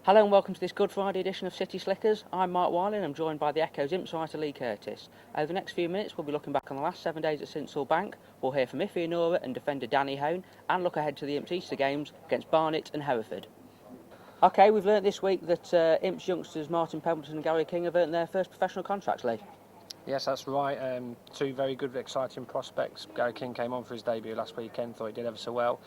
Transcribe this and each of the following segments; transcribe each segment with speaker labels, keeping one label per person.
Speaker 1: Hello and welcome to this Good Friday edition of City Slickers. I'm Mark Whiley and I'm joined by the Echo's Imps writer Leigh Curtis. Over the next few minutes we'll be looking back on the last 7 days at Sincil Bank. We'll hear from Iffy, Onuora and defender Danny Hone and look ahead to the Imps Easter games against Barnet and Hereford. OK, we've learnt this week that Imps youngsters Martin Pemberton and Gary King have earned their first professional contracts, Leigh.
Speaker 2: Yes, that's right. Two very good, exciting prospects. Gary King came on for his debut last weekend, thought he did ever so well.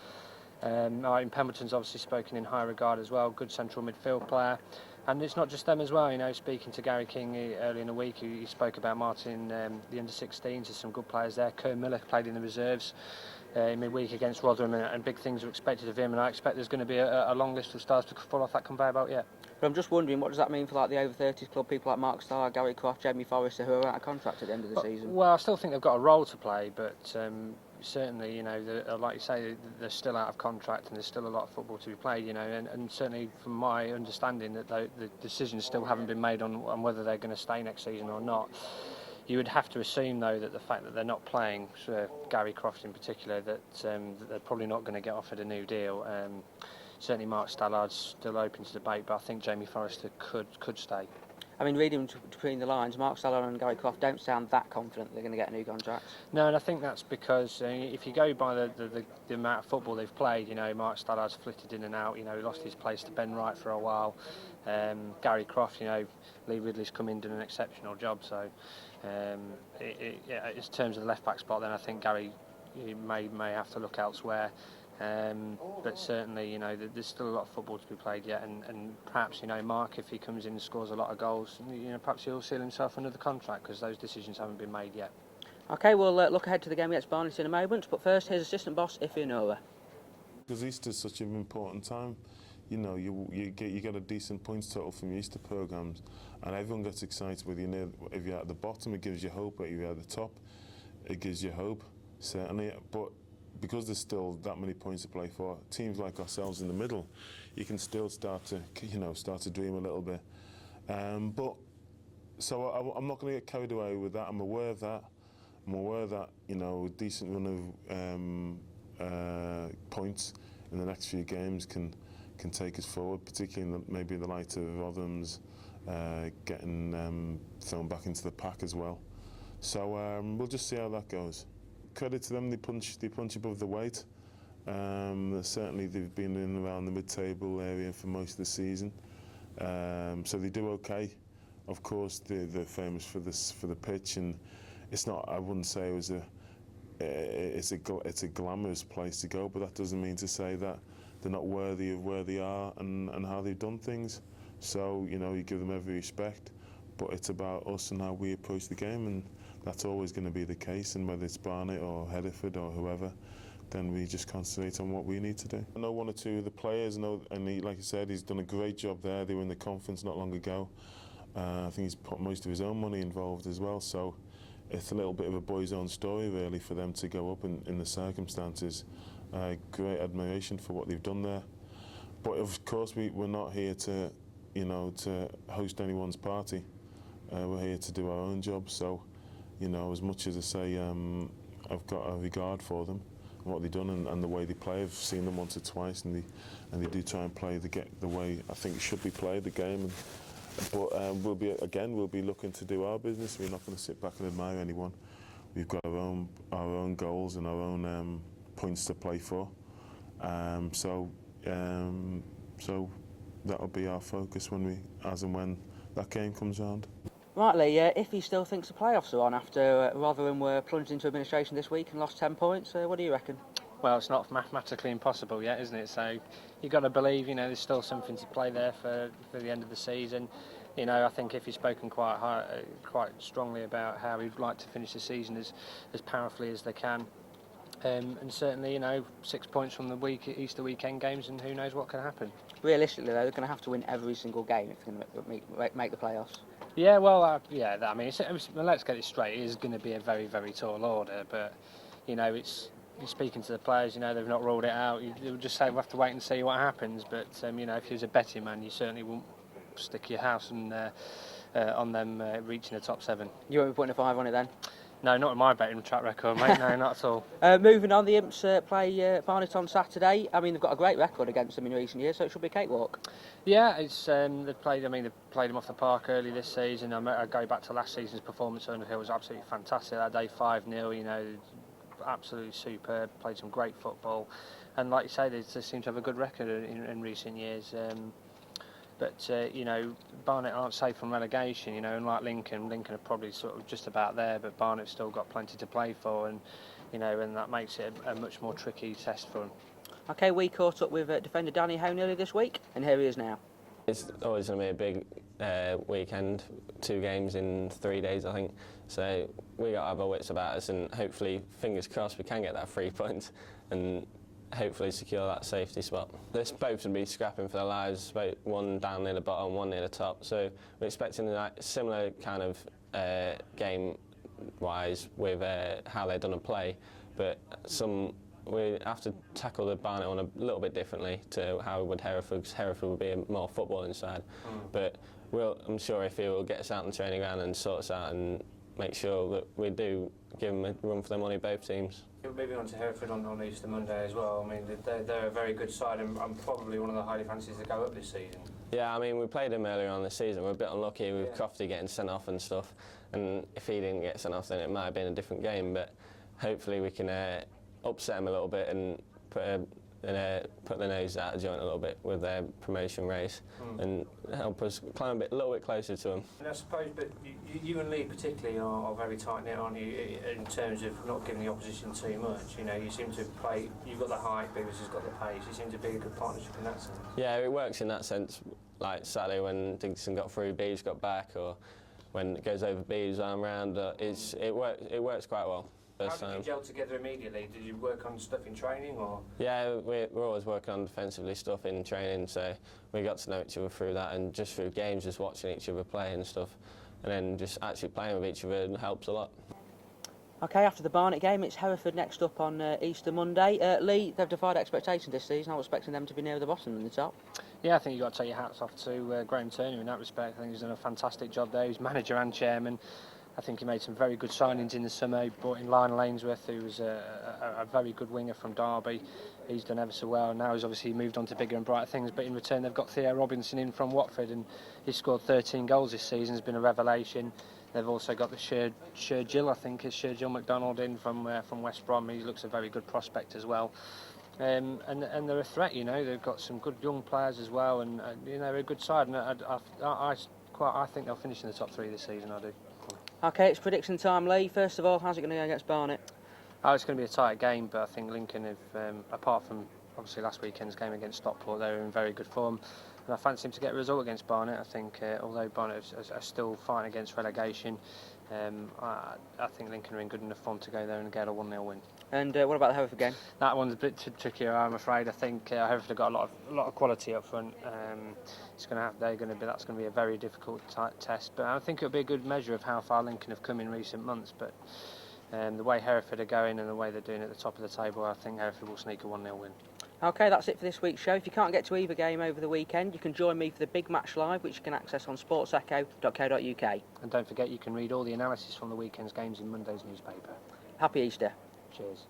Speaker 2: Martin Pemberton's obviously spoken in high regard as well, good central midfield player. And it's not just them as well, you know, speaking to Gary King early in the week, he spoke about Martin, the under-16s, there's some good players there. Kern Miller played in the reserves in midweek against Rotherham, and big things are expected of him, and I expect there's going to be a long list of stars to fall off that conveyor belt yet.
Speaker 1: But I'm just wondering, what does that mean for like the over-30s club, people like Mark Starr, Gary Croft, Jamie Forrester, who are out of contract at the end of the season?
Speaker 2: Well, I still think they've got a role to play, but certainly, you know, like you say, they're still out of contract and there's still a lot of football to be played, you know, and certainly from my understanding that the decisions still haven't been made on whether they're going to stay next season or not. You would have to assume, though, that the fact that they're not playing, Gary Croft in particular, that they're probably not going to get offered a new deal. Certainly Mark Stallard's still open to debate, but I think Jamie Forrester could stay. I
Speaker 1: mean, reading between the lines, Mark Stallard and Gary Croft don't sound that confident they're going to get a new contract.
Speaker 2: No, and I think that's because if you go by the amount of football they've played, you know, Mark Stallard's flitted in and out. You know, he lost his place to Ben Wright for a while. Gary Croft, you know, Lee Ridley's come in, done an exceptional job. So, in terms of the left back spot, then I think Gary may have to look elsewhere. But certainly, you know, there's still a lot of football to be played yet, and perhaps, you know, Mark, if he comes in and scores a lot of goals, you know, perhaps he'll seal himself another contract because those decisions haven't been made yet.
Speaker 1: OK, we'll look ahead to the game against Barnet in a moment, but first here's assistant boss Iffy Onuora.
Speaker 3: Because Easter's such an important time, you know, you get a decent points total from your Easter programmes, and everyone gets excited whether if you're at the bottom, it gives you hope, but if you're at the top, it gives you hope, certainly. But because there's still that many points to play for, teams like ourselves in the middle, you can still start to dream a little bit. But so I'm not going to get carried away with that. I'm aware of that. I'm aware that, you know, a decent run of points in the next few games can take us forward, particularly maybe in the light of Rotherham's getting thrown back into the pack as well. So we'll just see how that goes. Credit to them, they punch above the weight. Certainly they've been in and around the mid-table area for most of the season, so they do okay. Of course, they're famous for the pitch, and it's not. I wouldn't say it's a glamorous place to go, but that doesn't mean to say that they're not worthy of where they are and how they've done things. So, you know, you give them every respect, but it's about us and how we approach the game, and that's always going to be the case. And whether it's Barnet or Hereford or whoever, then we just concentrate on what we need to do. I know one or two of the players, and he, like I said, he's done a great job there. They were in the conference not long ago. I think he's put most of his own money involved as well, so it's a little bit of a boy's own story really for them to go up in the circumstances. Great admiration for what they've done there. But of course we're not here to, you know, to host anyone's party. We're here to do our own job, so, you know, as much as I say I've got a regard for them and what they've done and the way they play. I've seen them once or twice, and they do try and play the way I think it should be played, the game. But we'll be looking to do our business. We're not going to sit back and admire anyone. We've got our own goals and our own points to play for. So that'll be our focus as and when that game comes round.
Speaker 1: Right, Leigh, if he still thinks the playoffs are on after Rotherham were plunged into administration this week and lost 10 points, what do you reckon?
Speaker 2: Well, it's not mathematically impossible yet, isn't it? So you've got to believe, you know, there's still something to play there for the end of the season. You know, I think if he's spoken quite strongly about how he'd like to finish the season as powerfully as they can. And certainly, you know, 6 points from the Easter weekend games, and who knows what can happen.
Speaker 1: Realistically, though, they're going to have to win every single game if they're going to make the playoffs.
Speaker 2: Yeah, well, I mean, let's get it straight. It is going to be a very, very tall order, but, you know, you're speaking to the players, you know, they've not ruled it out. You just say we'll have to wait and see what happens. But, you know, if you're a betting man, you certainly won't stick your house on them reaching the top 7.
Speaker 1: You won't be putting a 5 on it then?
Speaker 2: No, not in my betting track record, mate. No, not at all.
Speaker 1: Moving on, the Imps play Barnet on Saturday. I mean, they've got a great record against them in recent years, so it should be a cakewalk.
Speaker 2: Yeah, it's they've played. I mean, they've played them off the park early this season. I go back to last season's performance. Underhill was absolutely fantastic that day, 5-0. You know, absolutely superb. Played some great football, and like you say, they seem to have a good record in recent years. But you know, Barnet aren't safe from relegation. You know, unlike Lincoln are probably sort of just about there, but Barnet's still got plenty to play for, and you know, and that makes it a much more tricky test for them.
Speaker 1: Okay, we caught up with defender Danny Hone earlier this week, and here he is now.
Speaker 4: It's always going to be a big weekend, 2 games in 3 days, I think. So we got to have our wits about us, and hopefully, fingers crossed, we can get that 3 points and hopefully secure that safety spot. This both would be scrapping for their lives, one down near the bottom, one near the top. So we're expecting a similar kind of game-wise with how they're done a play, but we have to tackle the Barnet one a little bit differently to how we would Hereford, because Hereford would be a more footballing side. But I'm sure Iffy will get us out on the training ground and sort us out and make sure that we do give them a run for their money, both teams.
Speaker 2: Moving on to Hereford on Easter Monday as well. I mean, they're a very good side and probably one of the highly fancies to go up this season.
Speaker 4: Yeah, I mean, we played them earlier on this season. We're a bit unlucky with Crofty getting sent off and stuff. And if he didn't get sent off, then it might have been a different game. But hopefully we can upset them a little bit and put the nose out of joint a little bit with their promotion race and help us climb a little bit closer to them.
Speaker 2: And I suppose, but you and Leigh particularly are very tight-knit, aren't you, in terms of not giving the opposition too much? You know, you seem to play, you've got the height, Beavers has got the pace, you seem to be a good partnership in that sense.
Speaker 4: Yeah, it works in that sense. Like Saturday when Dickinson got through, Beavers got back, or when it goes over Beavers' arm round, it works quite well.
Speaker 2: How did you gel together immediately? Did you work on stuff in training, or?
Speaker 4: Yeah, we're always working on defensively stuff in training, so we got to know each other through that, and just through games, just watching each other play and stuff, and then just actually playing with each other helps a lot.
Speaker 1: Okay, after the Barnet game, it's Hereford next up on Easter Monday. Leigh, they've defied expectations this season. I was expecting them to be near the bottom than the top.
Speaker 2: Yeah, I think you've got to take your hats off to Graham Turner in that respect. I think he's done a fantastic job there. He's manager and chairman. I think he made some very good signings in the summer. He brought in Lionel Ainsworth, who was a very good winger from Derby. He's done ever so well. Now he's obviously moved on to bigger and brighter things, but in return they've got Theo Robinson in from Watford, and he's scored 13 goals this season. Has been a revelation. They've also got the Shergill, I think, is Shergill McDonald in from West Brom. He looks a very good prospect as well. And they're a threat, you know. They've got some good young players as well, and you know, they're a good side. And I think they'll finish in the top 3 this season. I do.
Speaker 1: Okay, it's prediction time, Leigh. First of all, how's it going to go against Barnet?
Speaker 2: Oh, it's going to be a tight game, but I think Lincoln have, apart from obviously last weekend's game against Stockport, they were in very good form. And I fancy them to get a result against Barnet. I think, although Barnet are still fighting against relegation, I think Lincoln are in good enough form to go there and get a 1-0 win.
Speaker 1: And what about the Hereford game?
Speaker 2: That one's a bit trickier, I'm afraid. I think Hereford have got a lot of quality up front. That's going to be a very difficult test. But I think it'll be a good measure of how far Lincoln have come in recent months. But the way Hereford are going and the way they're doing at the top of the table, I think Hereford will sneak a 1-0 win.
Speaker 1: Okay, that's it for this week's show. If you can't get to either game over the weekend, you can join me for the Big Match Live, which you can access on sportsecho.co.uk.
Speaker 2: And don't forget, you can read all the analysis from the weekend's games in Monday's newspaper.
Speaker 1: Happy Easter.
Speaker 2: Cheers.